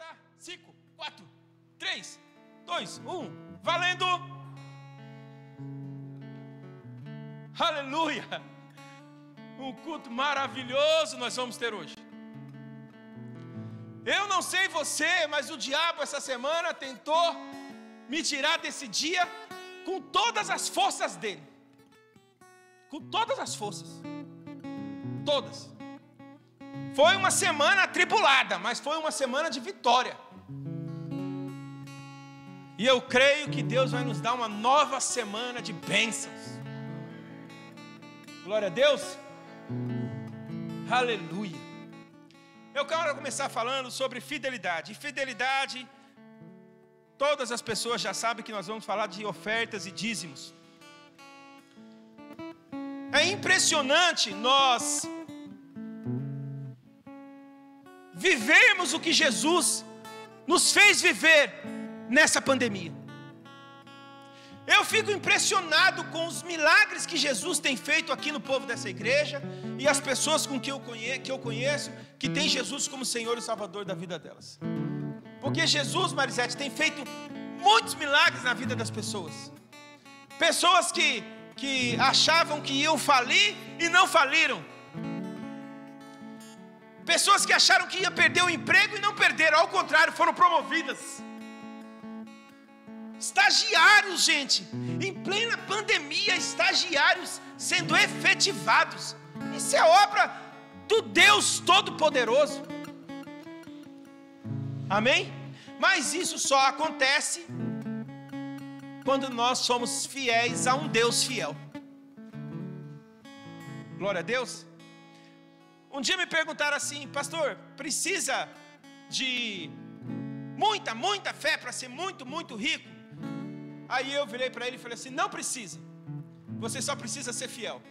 contar? 5, 4, 3, 2, 1. Valendo! Aleluia! Um culto maravilhoso nós vamos ter hoje. Eu não sei você, mas o diabo essa semana tentou me tirar desse dia com todas as forças dele. Com todas as forças. Todas. Foi uma semana atribulada, mas foi uma semana de vitória. E eu creio que Deus vai nos dar uma nova semana de bênçãos. Glória a Deus. Aleluia. Eu quero começar falando sobre fidelidade. E fidelidade, todas as pessoas já sabem que nós vamos falar de ofertas e dízimos. É impressionante nós vivermos o que Jesus nos fez viver nessa pandemia. Eu fico impressionado com os milagres que Jesus tem feito aqui no povo dessa igreja e as pessoas com que eu conheço, que tem Jesus como Senhor e Salvador da vida delas. Porque Jesus, Marisete, tem feito muitos milagres na vida das pessoas. Pessoas que achavam que iam falir e não faliram. Pessoas que acharam que iam perder o emprego e não perderam, ao contrário, foram promovidas. Estagiários, gente, em plena pandemia, estagiários sendo efetivados. Isso é obra do Deus Todo-Poderoso. Amém? Mas isso só acontece quando nós somos fiéis a um Deus fiel. Glória a Deus. Um dia me perguntaram assim: pastor, precisa de muita fé para ser muito rico? Aí eu virei para ele e falei assim: não precisa. Você só precisa ser fiel.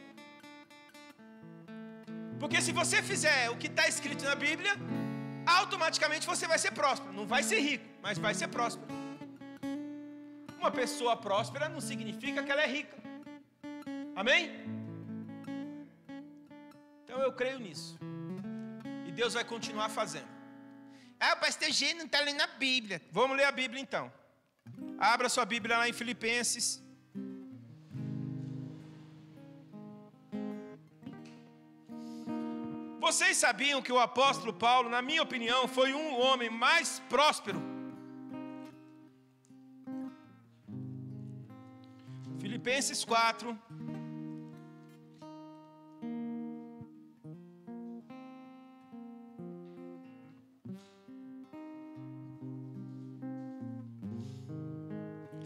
Porque se você fizer o que está escrito na Bíblia, automaticamente você vai ser próspero. Não vai ser rico, mas vai ser próspero. Uma pessoa próspera não significa que ela é rica. Amém? Então eu creio nisso. E Deus vai continuar fazendo. Ah, o pastor G não está lendo a Bíblia. Vamos ler a Bíblia então. Abra sua Bíblia lá em Filipenses. Vocês sabiam que o apóstolo Paulo, na minha opinião, foi um homem mais próspero? Filipenses 4.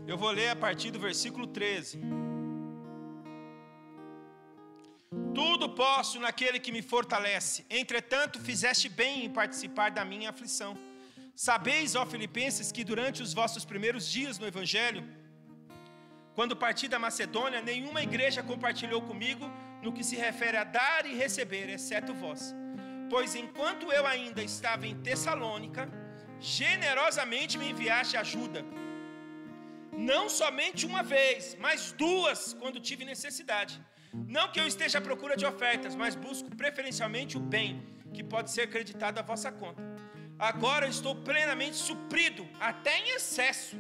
Eu vou ler a partir do versículo 13. Tudo posso naquele que me fortalece. Entretanto, fizeste bem em participar da minha aflição. Sabeis, ó Filipenses, que durante os vossos primeiros dias no Evangelho, quando parti da Macedônia, nenhuma igreja compartilhou comigo no que se refere a dar e receber, exceto vós. Pois enquanto eu ainda estava em Tessalônica, generosamente me enviaste ajuda. Não somente uma vez, mas duas, quando tive necessidade. Não que eu esteja à procura de ofertas, mas busco preferencialmente o bem, que pode ser creditado à vossa conta. Agora estou plenamente suprido, até em excesso.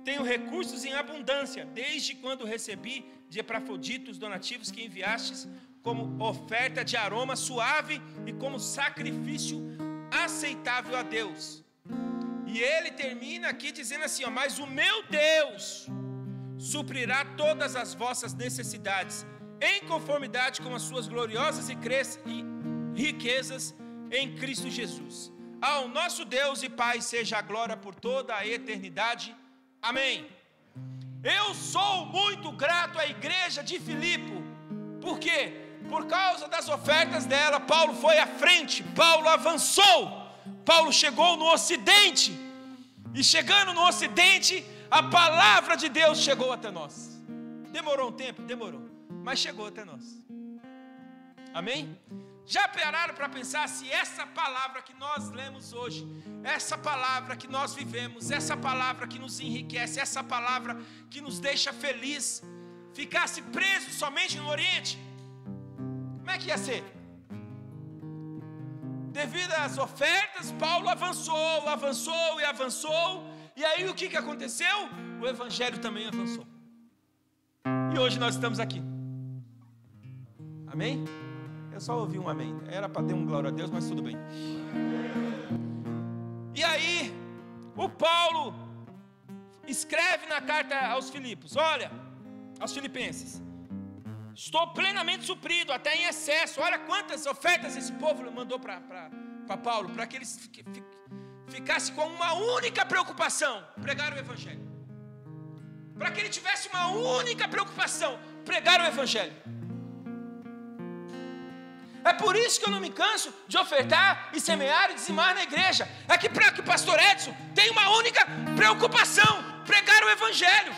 Tenho recursos em abundância, desde quando recebi de Epafrodito os donativos que enviastes, como oferta de aroma suave e como sacrifício aceitável a Deus. E ele termina aqui dizendo assim, ó: mas o meu Deus suprirá todas as vossas necessidades, em conformidade com as suas gloriosas e riquezas em Cristo Jesus. Ao nosso Deus e Pai seja a glória por toda a eternidade. Amém. Eu sou muito grato à igreja de Filipe. Por quê? Por causa das ofertas dela, Paulo foi à frente, Paulo avançou. Paulo chegou no Ocidente, e chegando no Ocidente, a palavra de Deus chegou até nós. Demorou um tempo? Demorou, mas chegou até nós. Amém? Já pararam para pensar se essa palavra que nós lemos hoje, essa palavra que nós vivemos, essa palavra que nos enriquece, essa palavra que nos deixa feliz, ficasse preso somente no Oriente? Como é que ia ser? Devido às ofertas, Paulo avançou, e aí o que aconteceu? O evangelho também avançou. E hoje nós estamos aqui. Amém? Eu só ouvi um amém. Era para ter um glória a Deus, mas tudo bem. E aí, o Paulo escreve na carta aos Filipos, olha, aos Filipenses: estou plenamente suprido, até em excesso. Olha quantas ofertas esse povo mandou para Paulo, para que ele ficasse com uma única preocupação: pregar o evangelho. Para que ele tivesse uma única preocupação: pregar o evangelho. É por isso que eu não me canso de ofertar e semear e dizimar na igreja. É que para que o pastor Edson tenha uma única preocupação: pregar o evangelho.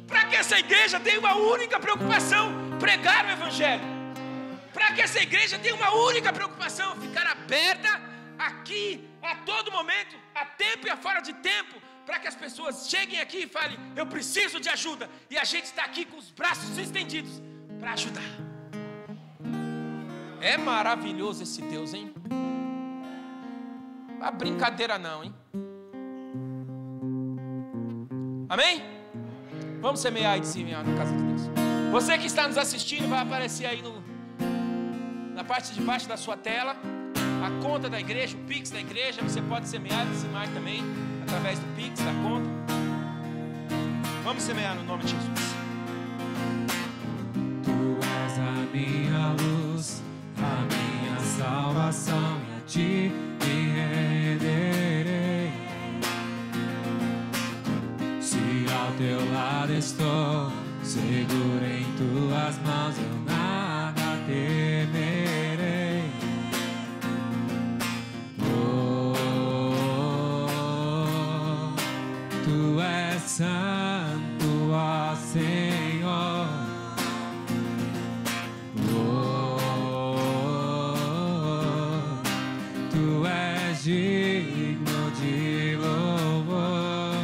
Para que essa igreja tenha uma única preocupação: pregar o evangelho. Para que essa igreja tenha uma única preocupação: ficar aberta aqui a todo momento, a tempo e a fora de tempo, para que as pessoas cheguem aqui e falem: eu preciso de ajuda, e a gente está aqui com os braços estendidos para ajudar. É maravilhoso esse Deus, hein? Não é brincadeira não, hein? Amém? Vamos semear e dizimar na casa de Deus. Você que está nos assistindo, vai aparecer aí na parte de baixo da sua tela a conta da igreja, o Pix da igreja. Você pode semear e dizimar também através do Pix, da conta. Vamos semear no nome de Jesus. Tu és a minha luz, a minha salvação, e a ti me renderei. Se ao teu lado estou, seguro em tuas mãos, eu nada temerei. Oh, tu és santo, ó Senhor. Tu és digno de louvor.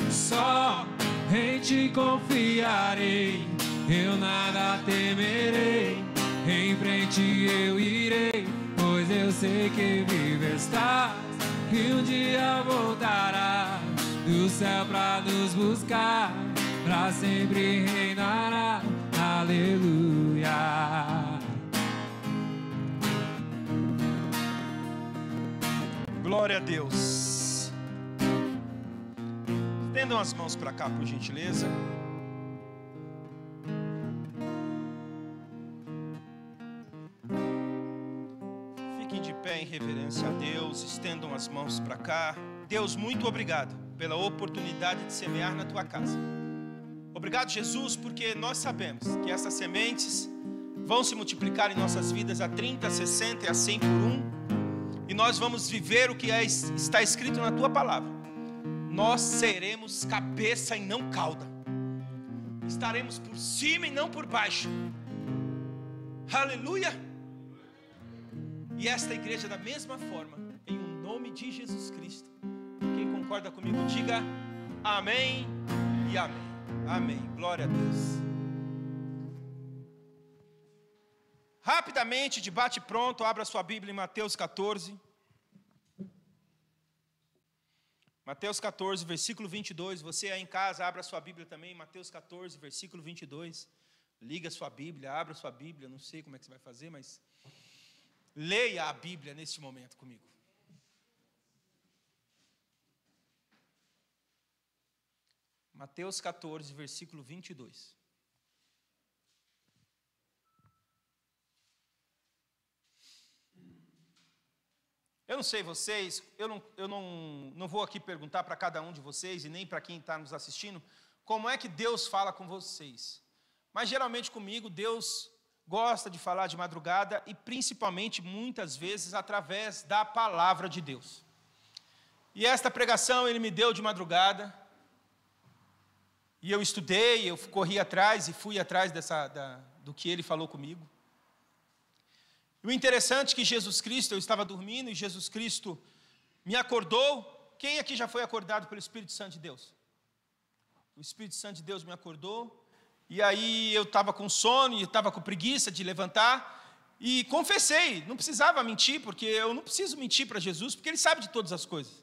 Só em ti confiarei, eu nada temerei. Em frente eu irei, pois eu sei que vive estás, que um dia voltará do céu pra nos buscar, pra sempre reinará. Aleluia. Glória a Deus. Estendam as mãos para cá, por gentileza. Fiquem de pé em reverência a Deus. Estendam as mãos para cá. Deus, muito obrigado pela oportunidade de semear na tua casa. Obrigado, Jesus, porque nós sabemos que essas sementes vão se multiplicar em nossas vidas a 30, a 60 e a 100 por um. E nós vamos viver o que está escrito na tua palavra. Nós seremos cabeça e não cauda. Estaremos por cima e não por baixo. Aleluia. E esta igreja da mesma forma, em o nome de Jesus Cristo. Quem concorda comigo, diga amém e amém. Amém, glória a Deus. Rapidamente, de bate pronto, abra sua Bíblia em Mateus 14. Mateus 14, versículo 22. Você aí em casa, abra sua Bíblia também. Mateus 14, versículo 22. Liga sua Bíblia, abra sua Bíblia. Não sei como é que você vai fazer, mas leia a Bíblia neste momento comigo. Mateus 14, versículo 22. Eu não sei vocês, eu não vou aqui perguntar para cada um de vocês e nem para quem está nos assistindo como é que Deus fala com vocês. Mas geralmente comigo Deus gosta de falar de madrugada e principalmente muitas vezes através da palavra de Deus. E esta pregação Ele me deu de madrugada e eu estudei, eu corri atrás e fui atrás do que Ele falou comigo. E o interessante é que Jesus Cristo, eu estava dormindo e Jesus Cristo me acordou. Quem aqui já foi acordado pelo Espírito Santo de Deus? O Espírito Santo de Deus me acordou. E aí eu estava com sono e estava com preguiça de levantar. E confessei, não precisava mentir, porque eu não preciso mentir para Jesus, porque Ele sabe de todas as coisas.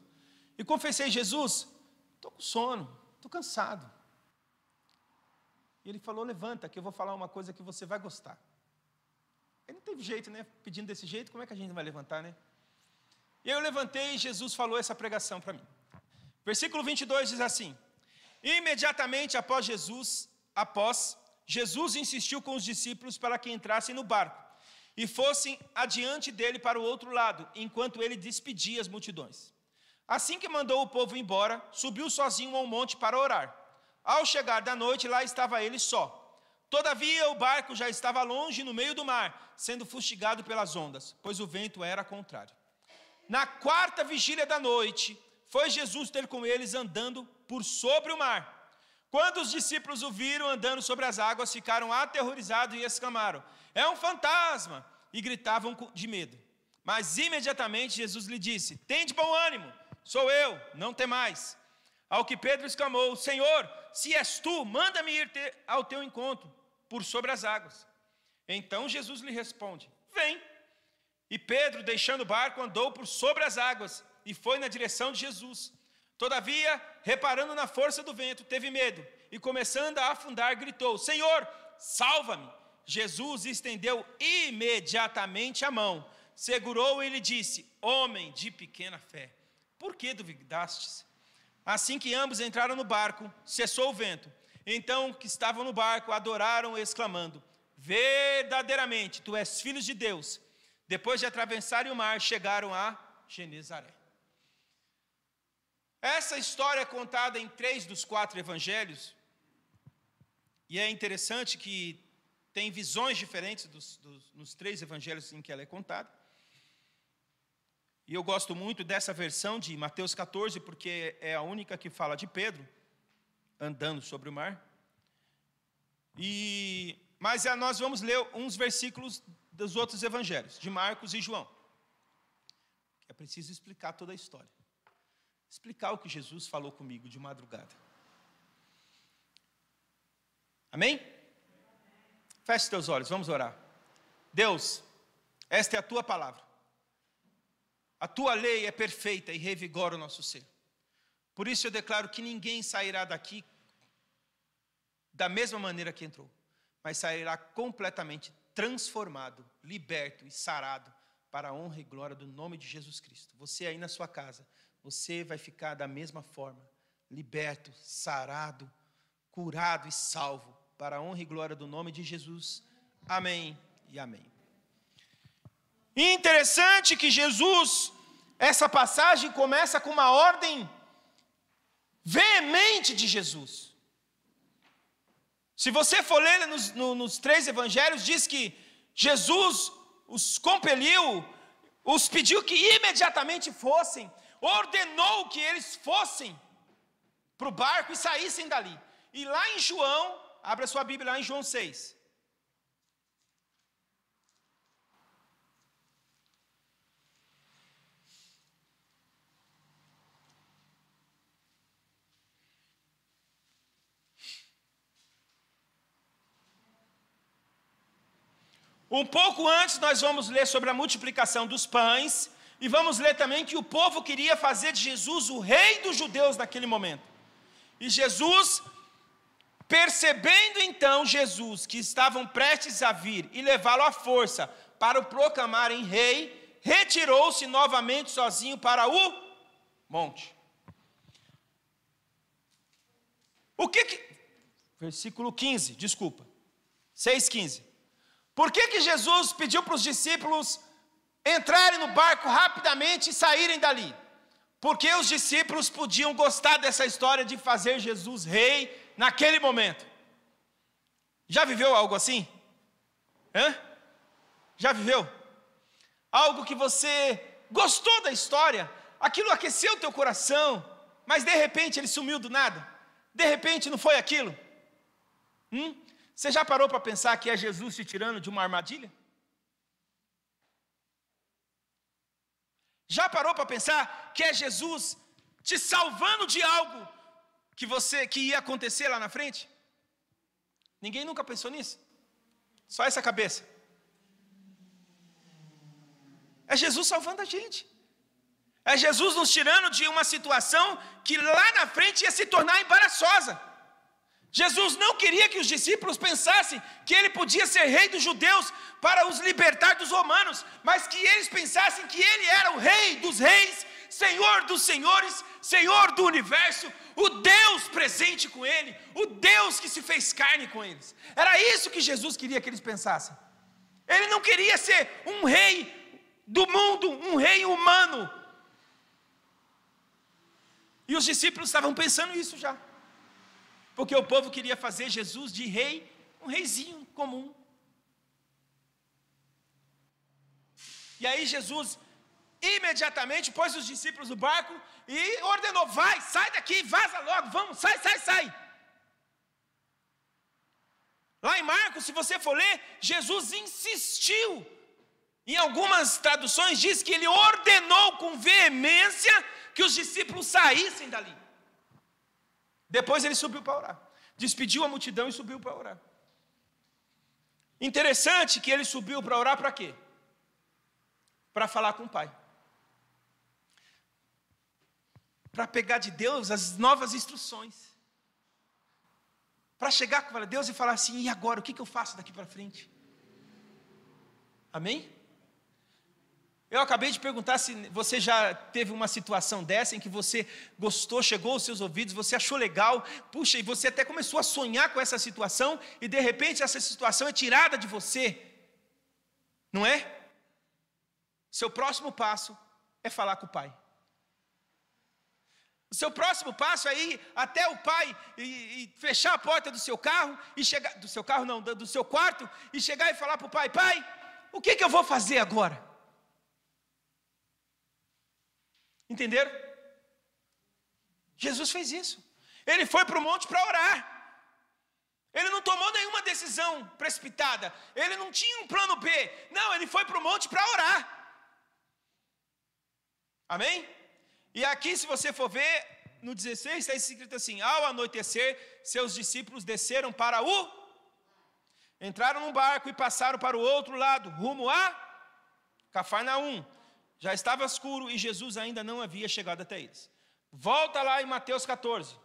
E confessei: Jesus, estou com sono, estou cansado. E Ele falou: levanta, que eu vou falar uma coisa que você vai gostar. Aí não teve jeito, né? Pedindo desse jeito, como é que a gente vai levantar, né? E aí eu levantei e Jesus falou essa pregação para mim. Versículo 22 diz assim: imediatamente após Jesus insistiu com os discípulos para que entrassem no barco e fossem adiante dele para o outro lado, enquanto ele despedia as multidões. Assim que mandou o povo embora, subiu sozinho a um monte para orar. Ao chegar da noite, lá estava ele só. Todavia o barco já estava longe no meio do mar, sendo fustigado pelas ondas, pois o vento era contrário. Na quarta vigília da noite, foi Jesus ter com eles andando por sobre o mar. Quando os discípulos o viram andando sobre as águas, ficaram aterrorizados e exclamaram: é um fantasma! E gritavam de medo. Mas imediatamente Jesus lhe disse: tende bom ânimo, sou eu, não temais. Ao que Pedro exclamou: Senhor, se és tu, manda-me ir ao teu encontro por sobre as águas. Então Jesus lhe responde: vem. E Pedro, deixando o barco, andou por sobre as águas e foi na direção de Jesus. Todavia, reparando na força do vento, teve medo e, começando a afundar, gritou: Senhor, salva-me! Jesus estendeu imediatamente a mão, segurou-o e lhe disse: homem de pequena fé, por que duvidastes? Assim que ambos entraram no barco, cessou o vento. Então os que estavam no barco adoraram, exclamando: verdadeiramente, tu és filho de Deus. Depois de atravessarem o mar, chegaram a Genezaré. Essa história é contada em 3 dos 4 evangelhos, e é interessante que tem visões diferentes nos 3 evangelhos em que ela é contada. E eu gosto muito dessa versão de Mateus 14, porque é a única que fala de Pedro andando sobre o mar. Mas nós vamos ler uns versículos dos outros evangelhos, de Marcos e João. É preciso explicar toda a história. Explicar o que Jesus falou comigo de madrugada. Amém? Feche teus olhos, vamos orar. Deus, esta é a tua palavra. A tua lei é perfeita e revigora o nosso ser. Por isso eu declaro que ninguém sairá daqui da mesma maneira que entrou, mas sairá completamente transformado, liberto e sarado para a honra e glória do nome de Jesus Cristo. Você aí na sua casa, você vai ficar da mesma forma, liberto, sarado, curado e salvo, para a honra e glória do nome de Jesus. Amém e amém. Interessante que Jesus, essa passagem começa com uma ordem veemente de Jesus. Se você for ler nos 3 evangelhos, diz que Jesus os compeliu, os pediu que imediatamente fossem, ordenou que eles fossem para o barco e saíssem dali. E lá em João, abra sua Bíblia lá em João 6. Um pouco antes nós vamos ler sobre a multiplicação dos pães e vamos ler também que o povo queria fazer de Jesus o rei dos judeus naquele momento. E Jesus, percebendo então Jesus que estavam prestes a vir e levá-lo à força para o proclamarem rei, retirou-se novamente sozinho para o monte. Versículo 15, desculpa. 6,15. Por que Jesus pediu para os discípulos entrarem no barco rapidamente e saírem dali? Porque os discípulos podiam gostar dessa história de fazer Jesus rei naquele momento. Já viveu algo assim? Já viveu? Algo que você gostou da história, aquilo aqueceu o teu coração, mas de repente ele sumiu do nada? De repente não foi aquilo? Você já parou para pensar que é Jesus te tirando de uma armadilha? Já parou para pensar que é Jesus te salvando de algo que ia acontecer lá na frente? Ninguém nunca pensou nisso? Só essa cabeça. É Jesus salvando a gente. É Jesus nos tirando de uma situação que lá na frente ia se tornar embaraçosa. Jesus não queria que os discípulos pensassem que ele podia ser rei dos judeus para os libertar dos romanos, mas que eles pensassem que ele era o rei dos reis, Senhor dos senhores, Senhor do universo, o Deus presente com ele, o Deus que se fez carne com eles. Era isso que Jesus queria que eles pensassem. Ele não queria ser um rei do mundo, um rei humano. E os discípulos estavam pensando isso já. Porque o povo queria fazer Jesus de rei, um reizinho comum. E aí Jesus imediatamente pôs os discípulos no barco e ordenou: vai, sai daqui, vaza logo, vamos, sai. Lá em Marcos, se você for ler, Jesus insistiu. Em algumas traduções diz que ele ordenou com veemência que os discípulos saíssem dali. Depois ele subiu para orar. Despediu a multidão e subiu para orar. Interessante que ele subiu para orar para quê? Para falar com o Pai. Para pegar de Deus as novas instruções. Para chegar com Deus e falar assim: e agora, o que eu faço daqui para frente? Amém? Eu acabei de perguntar se você já teve uma situação dessa, em que você gostou, chegou aos seus ouvidos, você achou legal, puxa, e você até começou a sonhar com essa situação, e de repente essa situação é tirada de você, não é? Seu próximo passo é falar com o Pai. O seu próximo passo é ir até o Pai e fechar a porta do seu carro, e chegar, do seu carro não, do seu quarto, e chegar e falar para o Pai: Pai, o que eu vou fazer agora? Entenderam? Jesus fez isso. Ele foi para o monte para orar. Ele não tomou nenhuma decisão precipitada. Ele não tinha um plano B. Não, ele foi para o monte para orar. Amém? E aqui, se você for ver, no 16 está escrito assim: ao anoitecer, seus discípulos desceram para entraram num barco e passaram para o outro lado, rumo a Cafarnaum. Já estava escuro e Jesus ainda não havia chegado até eles. Volta lá em Mateus 14.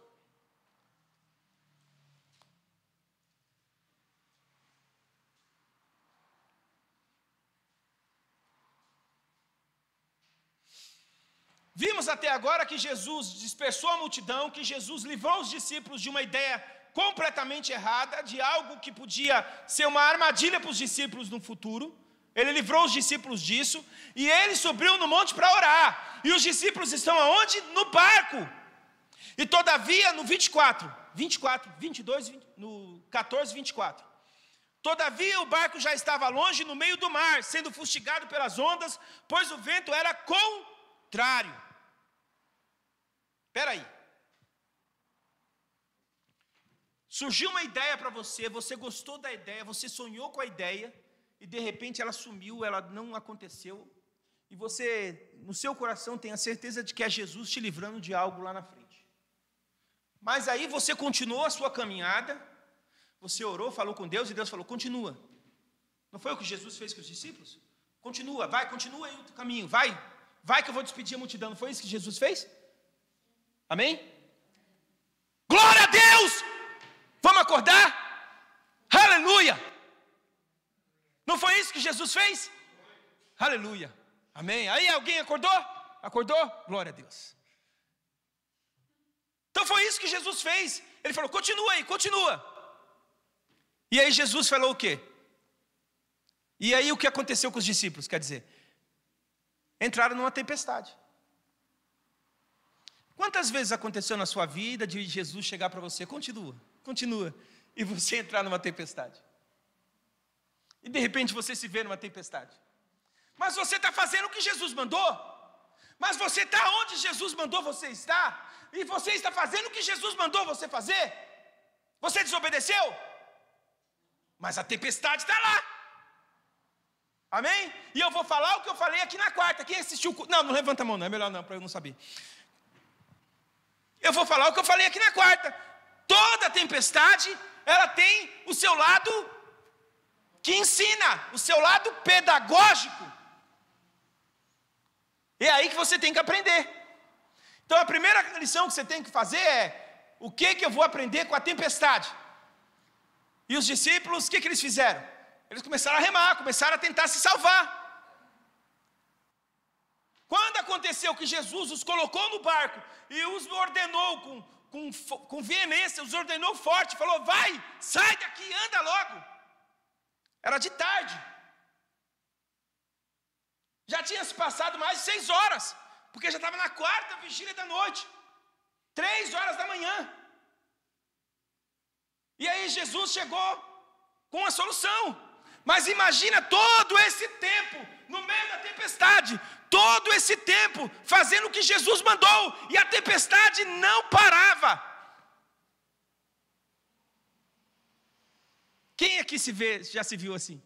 Vimos até agora que Jesus dispersou a multidão, que Jesus livrou os discípulos de uma ideia completamente errada, de algo que podia ser uma armadilha para os discípulos no futuro. Ele livrou os discípulos disso, e ele subiu no monte para orar. E os discípulos estão aonde? No barco. E todavia, no 22, no 14, 24. Todavia o barco já estava longe no meio do mar, sendo fustigado pelas ondas, pois o vento era contrário. Espera aí. Surgiu uma ideia para você, você gostou da ideia, você sonhou com a ideia, e de repente ela sumiu, ela não aconteceu, e você, no seu coração, tem a certeza de que é Jesus te livrando de algo lá na frente. Mas aí você continuou a sua caminhada, você orou, falou com Deus, e Deus falou: continua. Não foi o que Jesus fez com os discípulos? Continua aí o caminho, vai que eu vou despedir a multidão. Não foi isso que Jesus fez? Amém? Glória a Deus! Vamos acordar? Aleluia! Não foi isso que Jesus fez? Aleluia. Amém. Aí alguém acordou? Acordou? Glória a Deus. Então foi isso que Jesus fez. Ele falou: continua aí, continua. E aí Jesus falou o quê? E aí o que aconteceu com os discípulos? Quer dizer, entraram numa tempestade. Quantas vezes aconteceu na sua vida de Jesus chegar para você: continua, e você entrar numa tempestade? E de repente você se vê numa tempestade. Mas você está fazendo o que Jesus mandou. Mas você está onde Jesus mandou você estar. E você está fazendo o que Jesus mandou você fazer. Você desobedeceu? Mas a tempestade está lá. Amém? E eu vou falar o que eu falei aqui na quarta. Quem assistiu? Não levanta a mão, não. É melhor não, para eu não saber. Eu vou falar o que eu falei aqui na quarta. Toda tempestade, ela tem o seu lado que ensina, o seu lado pedagógico. É aí que você tem que aprender. Então a primeira lição que você tem que fazer é: o que eu vou aprender com a tempestade? E os discípulos, o que eles fizeram? Eles começaram a remar, começaram a tentar se salvar. Quando aconteceu que Jesus os colocou no barco e os ordenou com veemência, os ordenou forte, falou: vai, sai daqui, anda logo. Era de tarde. Já tinha se passado mais de 6 horas, porque já estava na 4ª vigília da noite, 3 horas da manhã. E aí Jesus chegou com a solução. Mas imagina todo esse tempo, no meio da tempestade, todo esse tempo fazendo o que Jesus mandou, e a tempestade não parava. Quem aqui já se viu assim?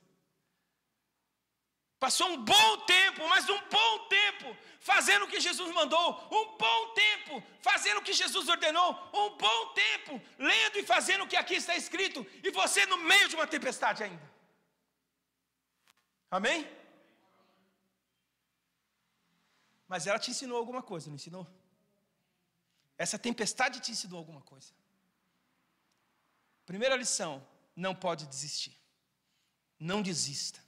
Passou um bom tempo, mas um bom tempo, fazendo o que Jesus mandou, um bom tempo, fazendo o que Jesus ordenou, um bom tempo, lendo e fazendo o que aqui está escrito, e você no meio de uma tempestade ainda. Amém? Mas ela te ensinou alguma coisa, não ensinou? Essa tempestade te ensinou alguma coisa. Primeira lição: não pode desistir. Não desista.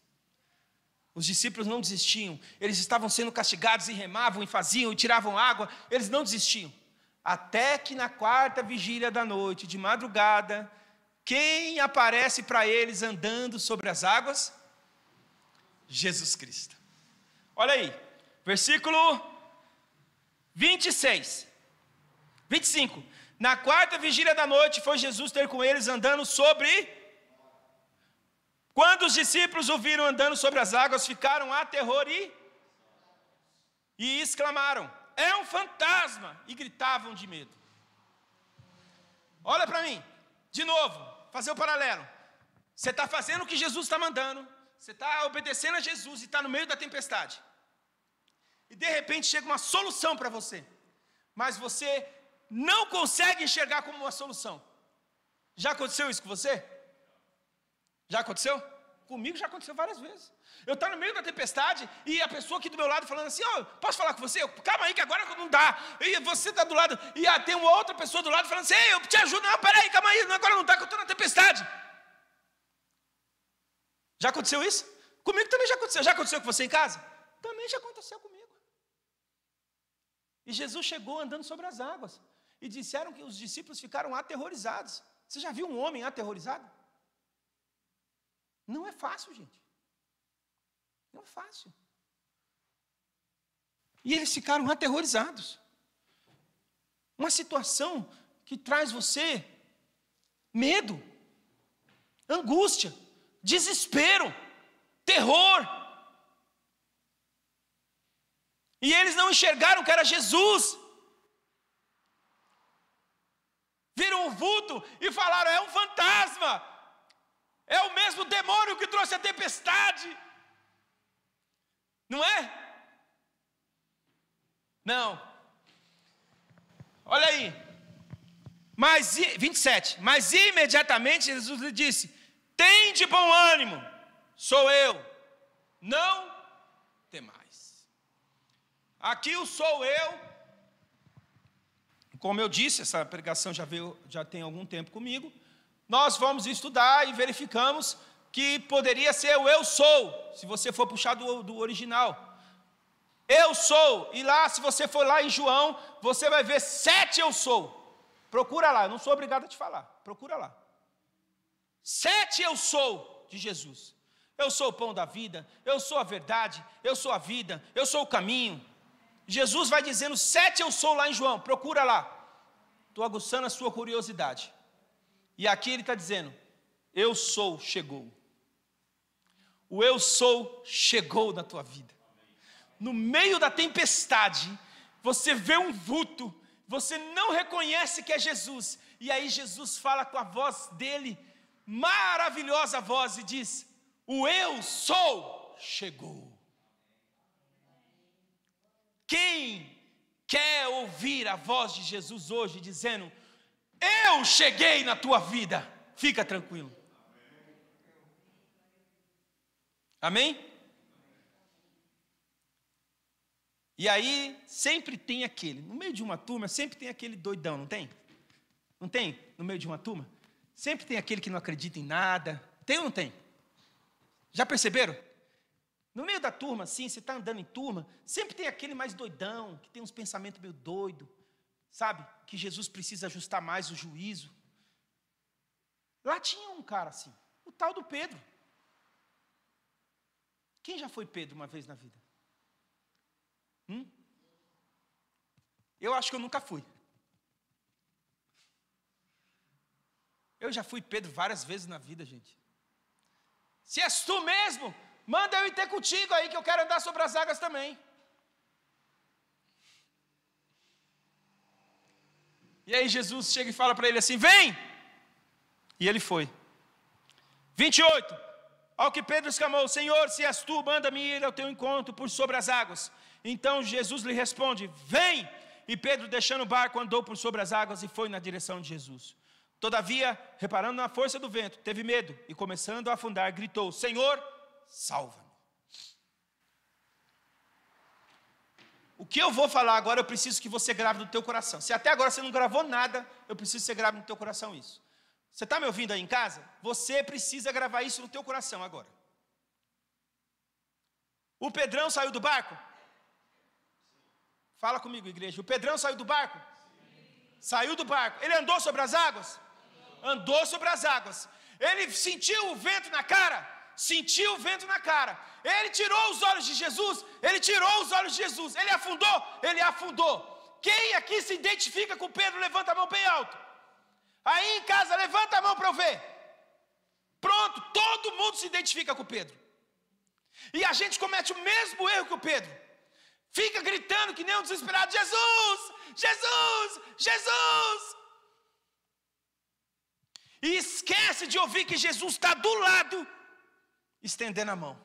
Os discípulos não desistiam. Eles estavam sendo castigados e remavam e faziam e tiravam água. Eles não desistiam. Até que na 4ª vigília da noite, de madrugada, quem aparece para eles andando sobre as águas? Jesus Cristo. Olha aí, versículo 25. Na 4ª vigília da noite foi Jesus ter com eles andando sobre... Quando os discípulos o viram andando sobre as águas, ficaram aterrorizados e exclamaram: é um fantasma! E gritavam de medo. Olha para mim, de novo, fazer o paralelo. Você está fazendo o que Jesus está mandando, você está obedecendo a Jesus e está no meio da tempestade. E de repente chega uma solução para você, mas você não consegue enxergar como uma solução. Já aconteceu isso com você? Já aconteceu? Comigo já aconteceu várias vezes. Eu estou no meio da tempestade e a pessoa aqui do meu lado falando assim: posso falar com você? Calma aí que agora não dá. E você está do lado e tem uma outra pessoa do lado falando assim: eu te ajudo. Não, peraí, calma aí, agora não dá que eu estou na tempestade. Já aconteceu isso? Comigo também já aconteceu. Já aconteceu com você em casa? Também já aconteceu comigo. E Jesus chegou andando sobre as águas e disseram que os discípulos ficaram aterrorizados. Você já viu um homem aterrorizado? Não é fácil, gente. Não é fácil. E eles ficaram aterrorizados. Uma situação que traz você medo, angústia, desespero, terror. E eles não enxergaram que era Jesus. Viram o vulto e falaram: é um fantasma. É o mesmo demônio que trouxe a tempestade. Não é? Não. Olha aí. 27. Mas imediatamente Jesus lhe disse: tem de bom ânimo, sou eu, não temais. Aqui o sou eu, como eu disse, essa pregação já tem algum tempo comigo. Nós vamos estudar e verificamos que poderia ser o eu sou, se você for puxar do original. Eu sou, e lá, se você for lá em João, você vai ver 7 eu sou. Procura lá, eu não sou obrigado a te falar, procura lá. 7 eu sou de Jesus. Eu sou o pão da vida, eu sou a verdade, eu sou a vida, eu sou o caminho. Jesus vai dizendo 7 eu sou lá em João, procura lá. Estou aguçando a sua curiosidade. E aqui ele está dizendo: eu sou chegou. O eu sou chegou na tua vida. No meio da tempestade, você vê um vulto, você não reconhece que é Jesus. E aí Jesus fala com a voz dele, maravilhosa voz, e diz: o eu sou chegou. Quem quer ouvir a voz de Jesus hoje dizendo: eu cheguei na tua vida, fica tranquilo. Amém? E aí, sempre tem aquele, no meio de uma turma, sempre tem aquele doidão, não tem? Não tem? No meio de uma turma? Sempre tem aquele que não acredita em nada. Tem ou não tem? Já perceberam? No meio da turma, assim, você está andando em turma, sempre tem aquele mais doidão, que tem uns pensamentos meio doidos, sabe? Que Jesus precisa ajustar mais o juízo. Lá tinha um cara assim, o tal do Pedro. Quem já foi Pedro uma vez na vida? Eu acho que eu nunca fui. Eu já fui Pedro várias vezes na vida, gente. Se és tu mesmo, manda eu ir ter contigo aí, que eu quero andar sobre as águas também. E aí Jesus chega e fala para ele assim, vem! E ele foi. 28. Ao que Pedro exclamou, Senhor, se és tu, manda-me ir ao teu encontro por sobre as águas. Então Jesus lhe responde, vem! E Pedro, deixando o barco, andou por sobre as águas e foi na direção de Jesus. Todavia, reparando na força do vento, teve medo e, começando a afundar, gritou, Senhor, salva-me. O que eu vou falar agora, eu preciso que você grave no teu coração. Se até agora você não gravou nada, eu preciso que você grave no teu coração isso. Você está me ouvindo aí em casa? Você precisa gravar isso no teu coração agora. O Pedrão saiu do barco? Fala comigo, igreja. O Pedrão saiu do barco? Saiu do barco. Ele andou sobre as águas? Andou sobre as águas. Ele sentiu o vento na cara? Sentiu o vento na cara. Ele tirou os olhos de Jesus? Ele tirou os olhos de Jesus. Ele afundou? Ele afundou. Quem aqui se identifica com Pedro? Levanta a mão bem alto. Aí em casa, levanta a mão para eu ver. Pronto, todo mundo se identifica com Pedro. E a gente comete o mesmo erro que o Pedro. Fica gritando que nem um desesperado, Jesus, Jesus, Jesus. E esquece de ouvir que Jesus está do lado, estendendo a mão.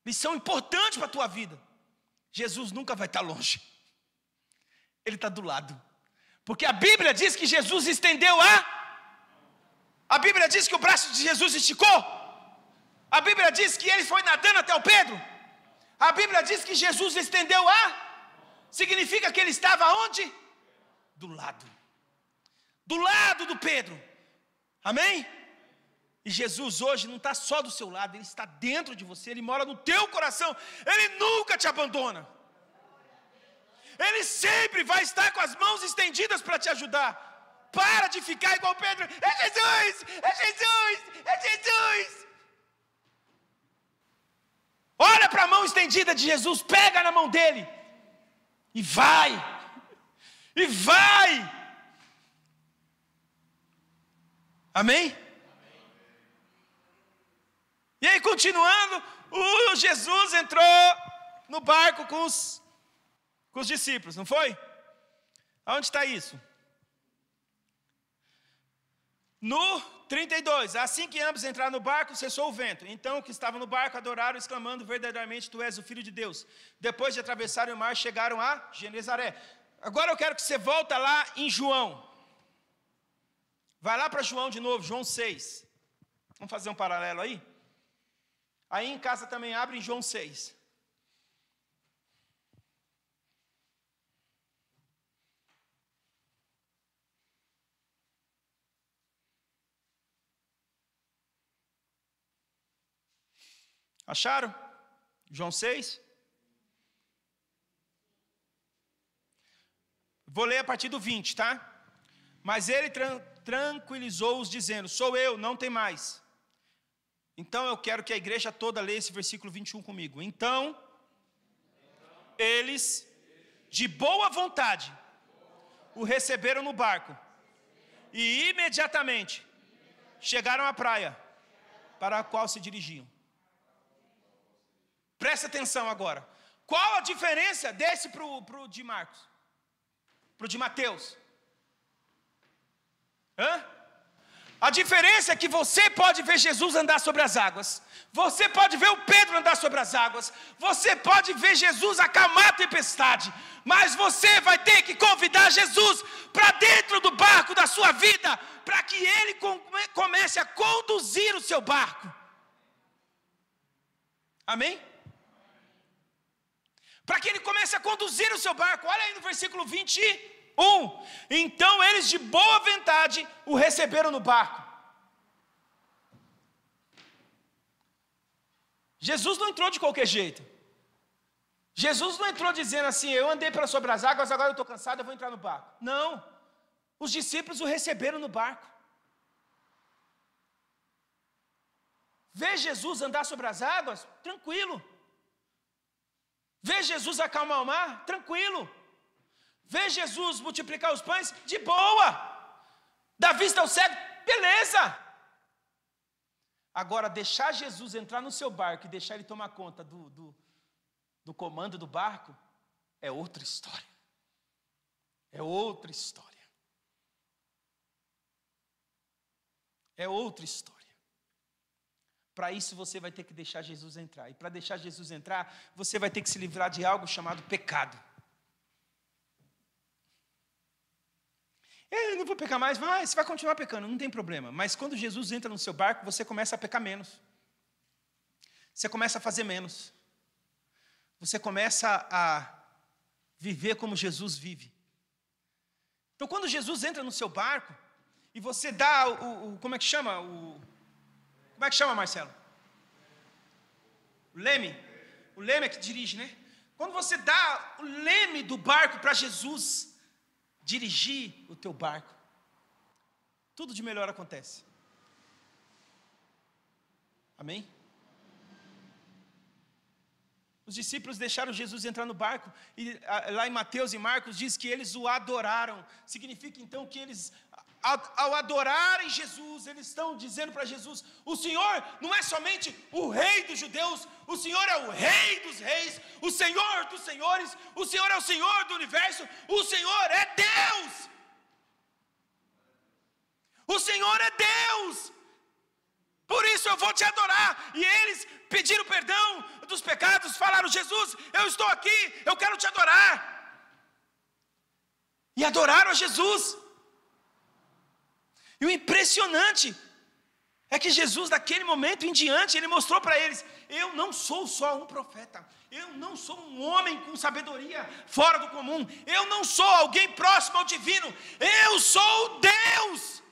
Lição importante para a tua vida. Jesus nunca vai estar longe. Ele está do lado. Porque a Bíblia diz que Jesus estendeu a Bíblia diz que o braço de Jesus esticou. A Bíblia diz que ele foi nadando até o Pedro. A Bíblia diz que Jesus estendeu significa que ele estava onde? Do lado. Do lado do Pedro. Amém? E Jesus hoje não está só do seu lado, Ele está dentro de você, Ele mora no teu coração, Ele nunca te abandona. Ele sempre vai estar com as mãos estendidas para te ajudar. Para de ficar igual Pedro, é Jesus, é Jesus, é Jesus. Olha para a mão estendida de Jesus, pega na mão dele e vai, e vai. Amém? E aí, continuando, o Jesus entrou no barco com os discípulos, não foi? Aonde está isso? No 32, assim que ambos entraram no barco, cessou o vento. Então, os que estavam no barco adoraram, exclamando, verdadeiramente, tu és o Filho de Deus. Depois de atravessarem o mar, chegaram a Genezaré. Agora eu quero que você volta lá em João. Vai lá para João de novo, João 6. Vamos fazer um paralelo aí? Aí em casa também abre em João 6. Acharam? João 6? Vou ler a partir do 20, tá? Mas ele tranquilizou-os, dizendo, sou eu, não tem mais. Então eu quero que a igreja toda leia esse versículo 21 comigo. Então, eles, de boa vontade, o receberam no barco. E imediatamente chegaram à praia, para a qual se dirigiam. Presta atenção agora. Qual a diferença desse pro de Marcos? Pro de Mateus? A diferença é que você pode ver Jesus andar sobre as águas. Você pode ver o Pedro andar sobre as águas. Você pode ver Jesus acalmar a tempestade. Mas você vai ter que convidar Jesus para dentro do barco da sua vida, para que Ele comece a conduzir o seu barco. Amém? para que ele comece a conduzir o seu barco. Olha aí no versículo 21. Então eles de boa vontade o receberam no barco. Jesus não entrou de qualquer jeito. Jesus não entrou dizendo assim: eu andei sobre as águas, agora eu estou cansado, eu vou entrar no barco. Não. Os discípulos o receberam no barco. Ver Jesus andar sobre as águas, tranquilo. Ver Jesus acalmar o mar, tranquilo. Ver Jesus multiplicar os pães, de boa. Dar vista ao cego, beleza. Agora, deixar Jesus entrar no seu barco e deixar ele tomar conta do comando do barco, é outra história. É outra história. É outra história. Para isso você vai ter que deixar Jesus entrar. E para deixar Jesus entrar, você vai ter que se livrar de algo chamado pecado. Eu não vou pecar mais, mas você vai continuar pecando, não tem problema. Mas quando Jesus entra no seu barco, você começa a pecar menos. Você começa a fazer menos. Você começa a viver como Jesus vive. Então quando Jesus entra no seu barco, e você dá como é que chama? Como é que chama, Marcelo? O leme. O leme é que dirige, né? Quando você dá o leme do barco para Jesus dirigir o teu barco, tudo de melhor acontece. Amém? Os discípulos deixaram Jesus entrar no barco, e lá em Mateus e Marcos diz que eles o adoraram. Significa então que eles, ao adorarem Jesus, eles estão dizendo para Jesus: o Senhor não é somente o Rei dos judeus, o Senhor é o Rei dos reis, o Senhor dos senhores, o Senhor é o Senhor do universo, o Senhor é Deus. O Senhor é Deus. Por isso eu vou te adorar. E eles pediram perdão dos pecados, falaram: Jesus, eu estou aqui, eu quero te adorar. E adoraram a Jesus. E o impressionante é que Jesus, daquele momento em diante, ele mostrou para eles: eu não sou só um profeta, eu não sou um homem com sabedoria fora do comum, eu não sou alguém próximo ao divino, eu sou Deus.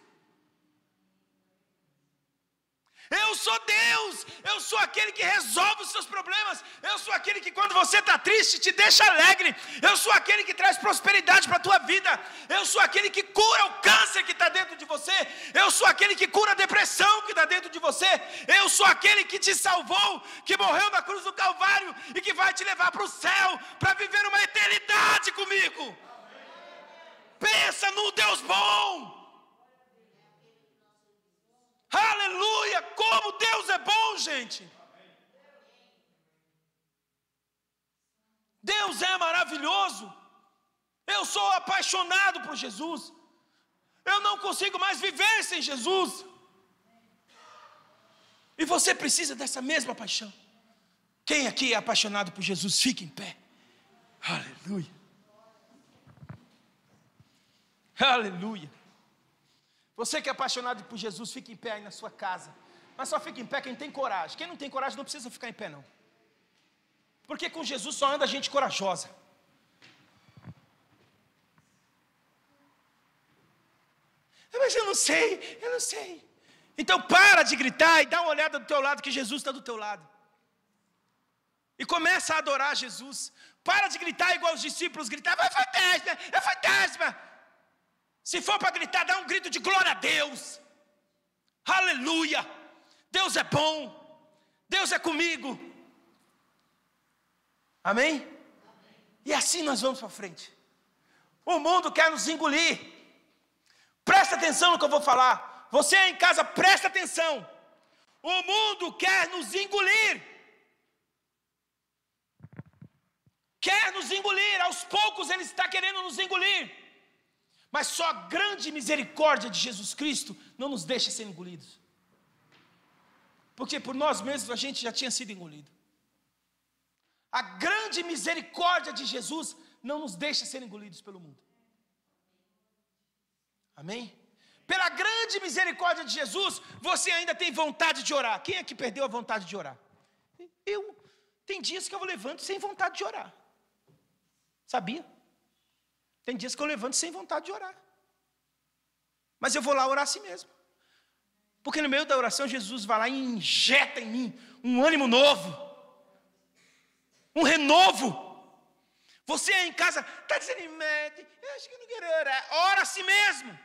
Eu sou Deus, eu sou aquele que resolve os seus problemas, eu sou aquele que quando você está triste te deixa alegre, eu sou aquele que traz prosperidade para a tua vida, eu sou aquele que cura o câncer que está dentro de você, eu sou aquele que cura a depressão que está dentro de você, eu sou aquele que te salvou, que morreu na cruz do Calvário e que vai te levar para o céu, para viver uma eternidade comigo. Pensa no Deus bom. Aleluia, como Deus é bom, gente. Deus é maravilhoso. Eu sou apaixonado por Jesus. Eu não consigo mais viver sem Jesus. E você precisa dessa mesma paixão. Quem aqui é apaixonado por Jesus, fique em pé. Aleluia. Aleluia. Você que é apaixonado por Jesus, fique em pé aí na sua casa. Mas só fica em pé quem tem coragem. Quem não tem coragem não precisa ficar em pé, não. Porque com Jesus só anda gente corajosa. Mas eu não sei. Então para de gritar e dá uma olhada do teu lado, que Jesus está do teu lado. E começa a adorar Jesus. Para de gritar igual os discípulos gritavam: é fantasma, é fantasma. Se for para gritar, dá um grito de glória a Deus. Aleluia. Deus é bom. Deus é comigo. Amém? E assim nós vamos para frente. O mundo quer nos engolir. Presta atenção no que eu vou falar. Você aí em casa, presta atenção. O mundo quer nos engolir. Quer nos engolir. Aos poucos ele está querendo nos engolir. Mas só a grande misericórdia de Jesus Cristo não nos deixa ser engolidos. Porque por nós mesmos a gente já tinha sido engolido. A grande misericórdia de Jesus não nos deixa ser engolidos pelo mundo. Amém? Pela grande misericórdia de Jesus, você ainda tem vontade de orar. Quem é que perdeu a vontade de orar? Tem dias que eu levanto sem vontade de orar. Sabia? Tem dias que eu levanto sem vontade de orar. Mas eu vou lá orar assim mesmo. Porque no meio da oração, Jesus vai lá e injeta em mim um ânimo novo. Um renovo. Você aí em casa está desanimado. Eu acho que eu não quero orar. Ora assim mesmo.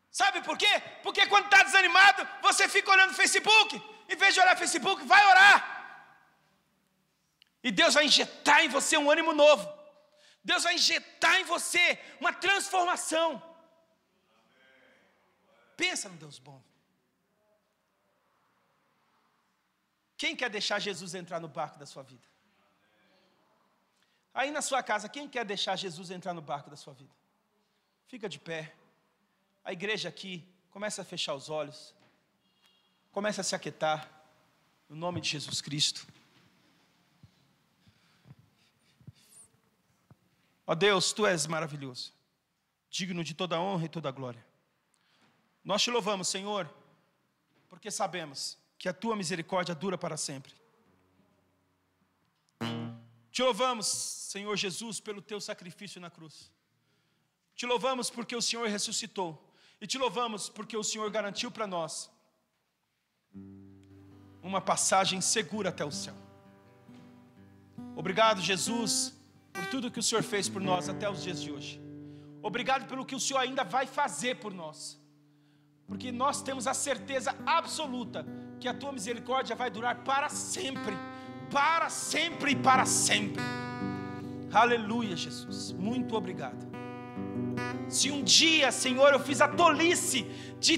Sabe por quê? Porque quando está desanimado, você fica olhando o Facebook. Em vez de olhar o Facebook, vai orar. E Deus vai injetar em você um ânimo novo. Deus vai injetar em você uma transformação. Pensa no Deus bom. Quem quer deixar Jesus entrar no barco da sua vida? Aí na sua casa, quem quer deixar Jesus entrar no barco da sua vida? Fica de pé. A igreja aqui, começa a fechar os olhos. Começa a se aquietar. No nome de Jesus Cristo. Ó Deus, Tu és maravilhoso. Digno de toda honra e toda glória. Nós Te louvamos, Senhor, porque sabemos que a Tua misericórdia dura para sempre. Te louvamos, Senhor Jesus, pelo Teu sacrifício na cruz. Te louvamos porque o Senhor ressuscitou. E Te louvamos porque o Senhor garantiu para nós uma passagem segura até o céu. Obrigado, Jesus, por tudo que o Senhor fez por nós até os dias de hoje. Obrigado pelo que o Senhor ainda vai fazer por nós. Porque nós temos a certeza absoluta que a Tua misericórdia vai durar para sempre. Para sempre e para sempre. Aleluia, Jesus. Muito obrigado. Se um dia, Senhor, eu fiz a tolice de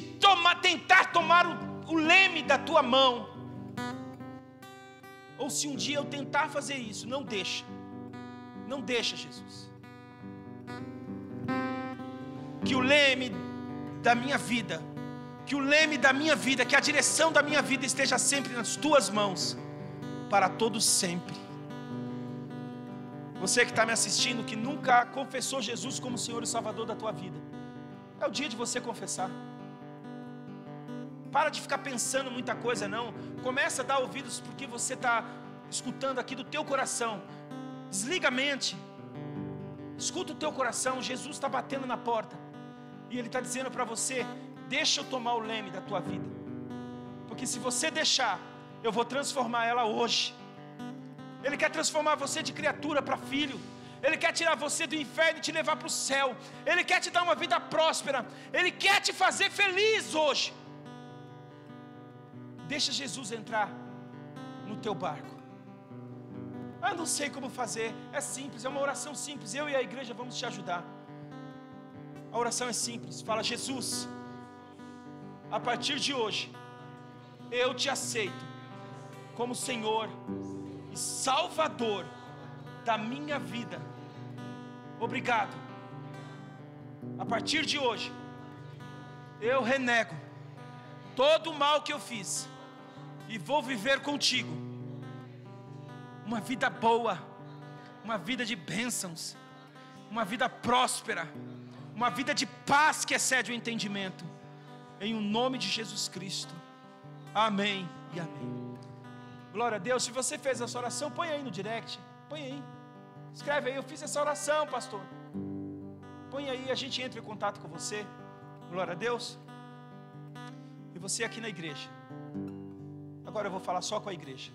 tentar tomar o leme da Tua mão, ou se um dia eu tentar fazer isso, não deixa. Não deixa, Jesus. Que o leme da minha vida, que a direção da minha vida esteja sempre nas Tuas mãos, para todos sempre. Você que está me assistindo, que nunca confessou Jesus como Senhor e Salvador da tua vida, é o dia de você confessar. Para de ficar pensando muita coisa não. Começa a dar ouvidos porque você está escutando aqui do teu coração. Desliga a mente. Escuta o teu coração. Jesus está batendo na porta e Ele está dizendo para você: deixa eu tomar o leme da tua vida, porque se você deixar, eu vou transformar ela hoje. Ele quer transformar você de criatura para filho. Ele quer tirar você do inferno e te levar para o céu. Ele quer te dar uma vida próspera. Ele quer te fazer feliz hoje. Deixa Jesus entrar no teu barco. Eu não sei como fazer. É simples, é uma oração simples. Eu e a igreja vamos te ajudar. A oração é simples. Fala: Jesus, a partir de hoje, eu te aceito como Senhor e Salvador da minha vida. Obrigado. A partir de hoje, eu renego todo o mal que eu fiz e vou viver contigo uma vida boa, uma vida de bênçãos, uma vida próspera, uma vida de paz que excede o entendimento, em o nome de Jesus Cristo. Amém e amém. Glória a Deus. Se você fez essa oração, põe aí no direct. Põe aí. Escreve aí: eu fiz essa oração, pastor. Põe aí, a gente entra em contato com você. Glória a Deus. E você aqui na igreja. Agora eu vou falar só com a igreja.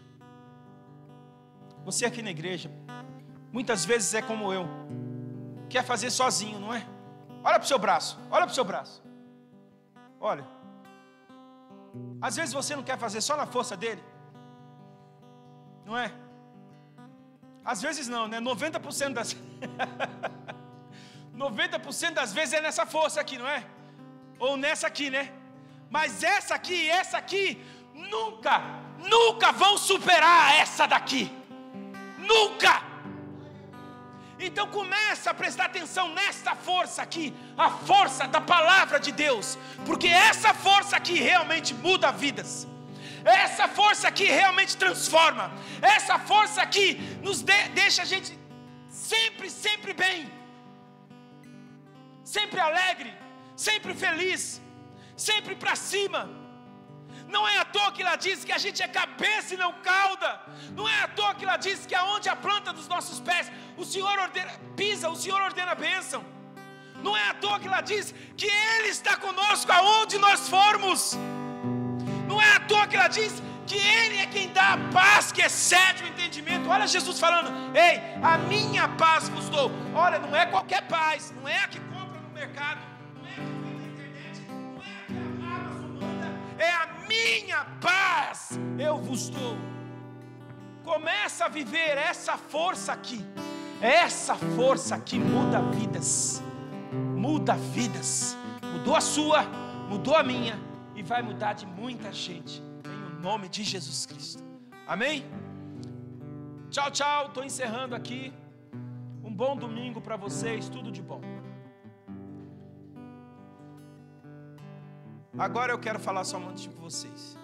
Você aqui na igreja, muitas vezes é como eu. Quer fazer sozinho, não é? Olha para o seu braço. Olha para o seu braço. Olha. Às vezes você não quer fazer só na força dele. Não é? Às vezes não, né? 90% das 90% das vezes é nessa força aqui, não é? Ou nessa aqui, né? Mas essa aqui e essa aqui nunca vão superar essa daqui. Nunca! Então começa a prestar atenção nessa força aqui, a força da palavra de Deus, porque essa força aqui realmente muda vidas. Essa força aqui realmente transforma. Essa força aqui nos deixa a gente sempre bem, sempre alegre, sempre feliz, sempre para cima. Não é à toa que ela diz que a gente é cabeça e não cauda. Não é à toa que ela diz que aonde a planta dos nossos pés, o Senhor pisa, o Senhor ordena a bênção. Não é à toa que ela diz que Ele está conosco aonde nós formos. Não é à toa que ela diz que Ele é quem dá a paz que excede o entendimento. Olha Jesus falando: ei, a minha paz vos dou. Olha, não é qualquer paz, não é a que compra no mercado, não é a que vem na internet, não é a que a Amazon manda, é a minha paz eu vos dou. Começa a viver essa força aqui. Essa força aqui muda vidas. Muda vidas. Mudou a sua, mudou a minha e vai mudar de muita gente, em nome de Jesus Cristo. Amém? Tchau, tchau, estou encerrando aqui. Um bom domingo para vocês, tudo de bom. Agora eu quero falar só um monte com vocês.